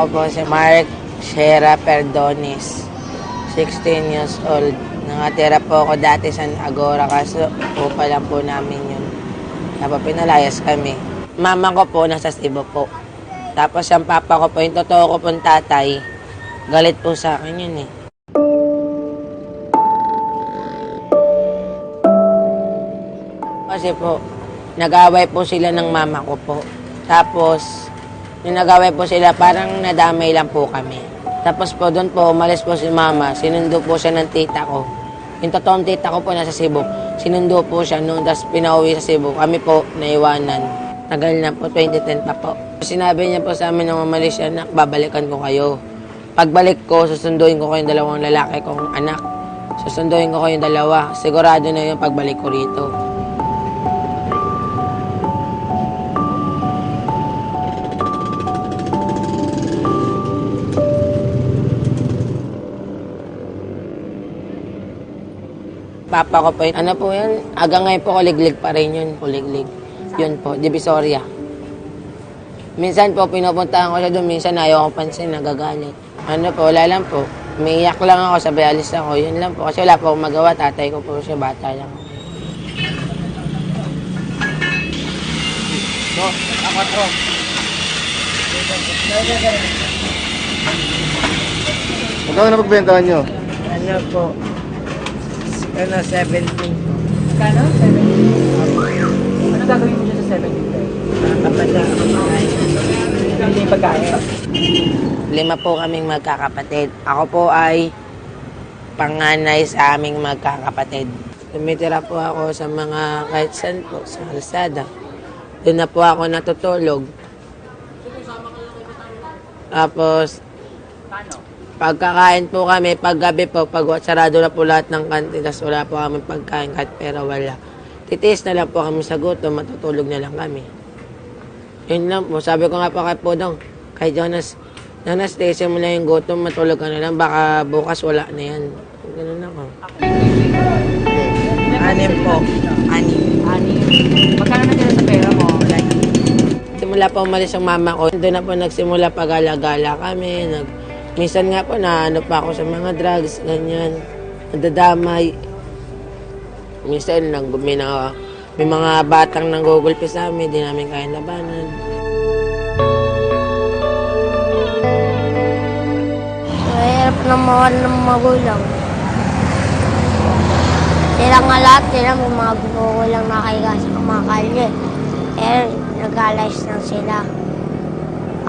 Ako po si Mark Shera Perdones, 16 years old. Nakatira po ako dati sa Agora, kaso upa lang po namin yun. Tapos pinalayas kami. Mama ko po nasa Cebu po. Tapos yung papa ko po, yung totoo ko pong tatay, galit po sa akin yun eh. Kasi po, nag-away po sila ng mama ko po. Tapos, yung nag-away po sila, parang nadamay lang po kami. Tapos po, doon po, umalis po si mama, sinundo po siya ng tita ko. Yung totoong tita ko po nasa Cebu, sinundo po siya noon, tapos pinauwi sa Cebu. Kami po, naiwanan. Tagal na po, 2010 pa po. Sinabi niya po sa amin nung umalis siya, nak, babalikan ko kayo. Pagbalik ko, susunduin ko kayong dalawang lalaki kong anak. Susunduin ko kayong dalawa. Sigurado na yung pagbalik ko rito. Papa ko po yun. Ano po yun? Hanggang ngayon po, kuliglig pa rin yun. Kuliglig. Yun po, Divisoria. Minsan po, pinupuntahan ko siya doon. Minsan ayaw ko pansin, nagagalit. Ano po, wala lang po. Umiiyak lang ako, sabi alis ako. Yun lang po. Kasi wala po akong magawa. Tatay ko po siya, bata lang. No, ako. Magkano na pagbentahan nyo? Ano po? 17. Kano? 17? Ano gagawin mo dyan sa 17? Kapatid ako pagkain. Hindi yung pagkain. 5 po kaming magkakapatid. Ako po ay panganay sa aming magkakapatid. Tumitira po ako sa mga kahit saan po, sa kalsada. Doon na po ako natutulog. Tapos, pagkakain po kami, paggabi po, pag sarado na po lahat ng kantin, tapos wala po kami pagkain kahit pera wala. Titiis na lang po kami sa gutom, matutulog na lang kami. Yun lang po. Sabi ko nga po kay Pudong, kay Jonas, tiisin mo na yung gutom, matulog ka na lang, baka bukas wala na yan. Ganun ako. 6 po. 6. Magkano na dyan sa pera mo? Simula pa umalis ang mama ko, doon na po nagsimula pag-alagala kami, minsan nga po, naano pa ako sa mga drugs, ganyan. Nadadamay. Minsan, may mga batang nanggugulpi sa amin, di namin kaya labanan. Mahirap na mawala ng magulang. Sila nga lahat, may mga gugulang nakahiga sa mga kalye. Eh, nag-alayas lang sila.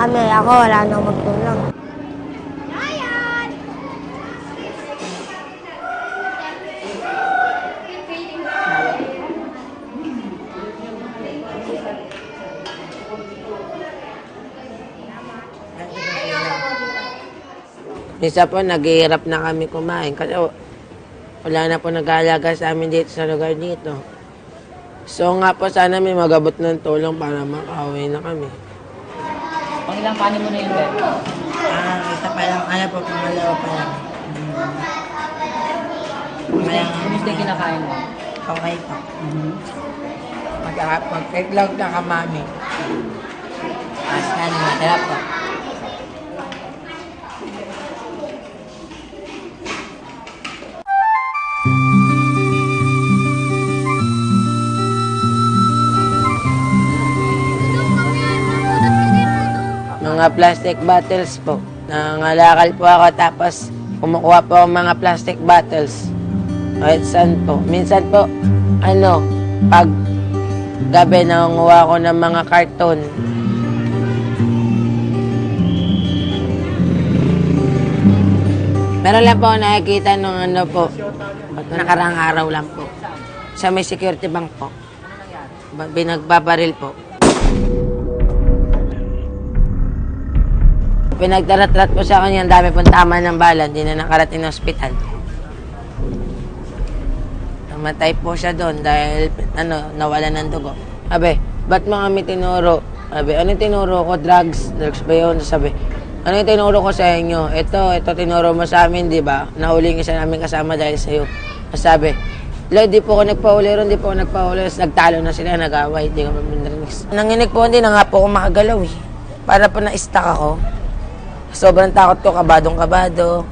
Ako, wala nang magulang. Minsan po, naghihirap na kami kumain kasi wala na po nag-aalaga sa amin dito sa lugar dito. So nga po, sana may magabot ng tulong para makauwi na kami. Pang ilang panin mo na yun, Ben? Ito pa lang, po, pangalawa pa lang. Kumusta yung kinakain mo? Okay po. Mag-itlog na kamami. Tapos masarap po. Mga plastic bottles po. Nangalakal po ako tapos kumukuha po ako mga plastic bottles. Kahit saan po. Minsan po, pag gabi nangunguha ko ng mga karton. Meron lang po ako nakikita nung nakarang araw lang po. Sa may security bank po. Binagbabaril po. Pinagtarat-rat po sa kanya, ang dami pong tama ng bala, hindi na nakarating ng ospital. Namatay po siya doon dahil nawala ng dugo. Sabi, ba't mga kami tinuro? Sabi, ano tinuro ko? Drugs? Drugs ba yun? Sabi, ano yung tinuro ko sa inyo? Ito tinuro mo sa amin, di ba? Nahuli isa namin kasama dahil sa'yo. Sabi, di po ako nagpahuli ron, di po ako nagpahuli. Nagtalo na sila, nag-away, di ko mamindrinis. Nanginig po, hindi na nga po ako makagalaw eh. Para po na-stuck ako. sobrang takot ko, kabadong-kabado.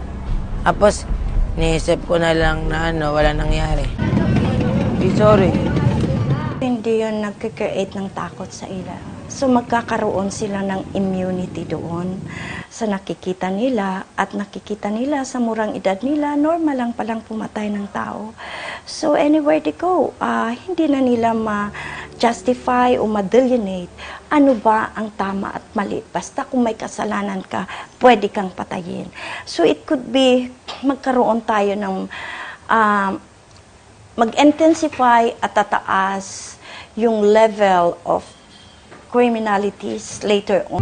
Tapos, niisip ko na lang na wala nangyari. Sorry. Hindi yun nagkikreate ng takot sa ila. So magkakaroon sila ng immunity doon sa nakikita nila at nakikita nila sa murang edad nila, normal lang palang pumatay ng tao. So anywhere they go, hindi na nila ma-justify o ma-delineate ano ba ang tama at mali. Basta kung may kasalanan ka, pwede kang patayin. So it could be magkaroon tayo ng mag-intensify at tataas yung level of criminalities later on.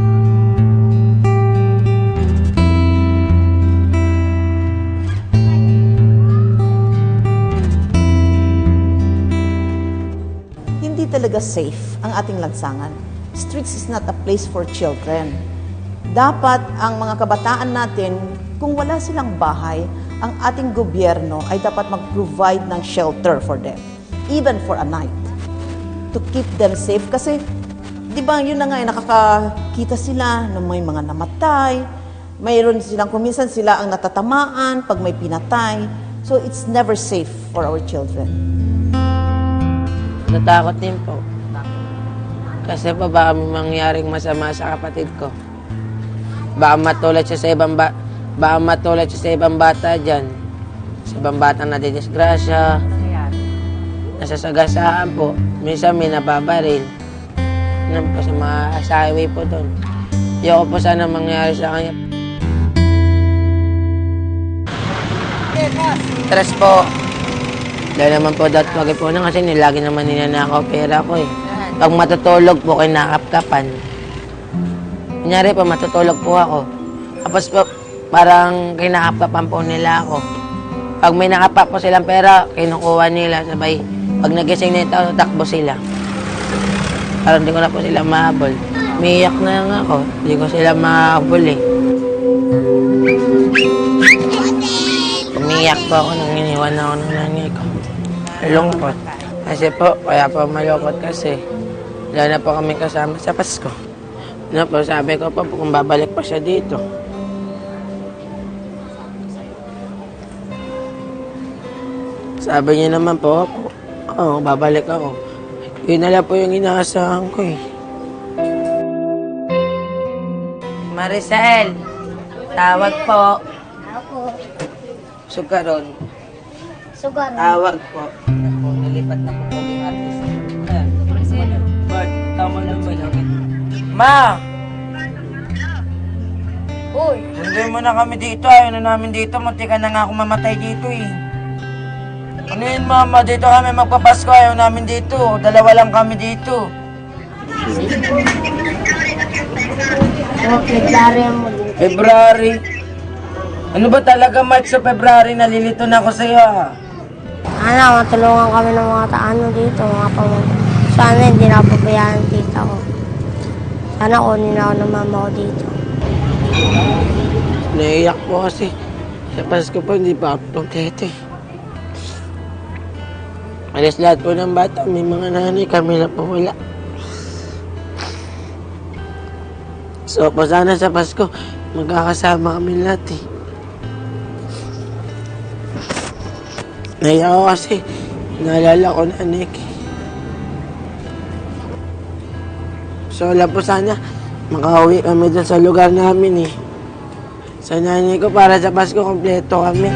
Hindi talaga safe ang ating lansangan. Streets is not a place for children. Dapat ang mga kabataan natin, kung wala silang bahay, ang ating gobyerno ay dapat mag-provide ng shelter for them, even for a night, to keep them safe. Kasi, di ba, yun na nga, nakakakita sila ng may mga namatay, mayroon silang, kuminsan sila ang natatamaan pag may pinatay. So, it's never safe for our children. Natakot din po. Kasi po baka may mangyaring masama sa kapatid ko. Baka matulad siya sa ibang bata dyan. Sa ibang bata na didisgrasya. Nasasagasaan po. Minsan may nababaril. Ano po sa mga sa highway po doon. Ayoko po sana mangyari sa kanya. Stress po. Dahil naman po dati pag po na kasi nilagi naman ninanakaw pera ko eh. Pag matutulog po, kinakapkapan. Kunyari po, matutulog po ako. Tapos po, parang kinakapkapan po nila ako. Pag may nakapap po silang pera, kinukuha nila. Sabay, pag nagising na ito, takbo sila. Parang hindi ko na po sila mahabol. Umiiyak na lang ako. Hindi ko sila mahabol eh. Umiiyak po ako nang iniwan ako ng nanay ko. Lungkot. Kasi po, kaya po malungkot kasi. Wala na po kami kasama sa Pasko. Ano po, sabi ko po, kung babalik pa siya dito. Sabi niya naman po, babalik ako. Yun na lang po yung inaasahan ko eh. Maricel, tawag po. Ako, Sugaron. sugar. Tawag po. Ako, nalipat na po yung artist. Ayan. Bart, tama lang ba lang? Ma! Uy, Sunduin mo na kami dito. Ayaw na namin dito. Munti ka na nga ako mamatay dito eh. Ano yun, mama? Dito kami magpapasko. Ayaw namin dito. Dalawa lang kami dito. February mo din. February. Ano ba talaga, March o February? Nalilito na ako sa'yo ah. Sana, matulungan kami ng mga taano dito, mga pamangkin. Sana hindi na pabayaan ang tita ko. Sana kunin ako ng mama ko dito. Naiyak po kasi. Sa Pasko po, hindi pa ako kompleto eh. Alas lahat po ng bata, may mga nanay, kami na po wala. So po sana sa Pasko, magkakasama kami lahat eh. Naiyak ako kasi, naalala ko na Nick. So wala po sana, makauwi kami dun sa lugar namin eh. Sa nanay ko para sa Pasko, kompleto kami.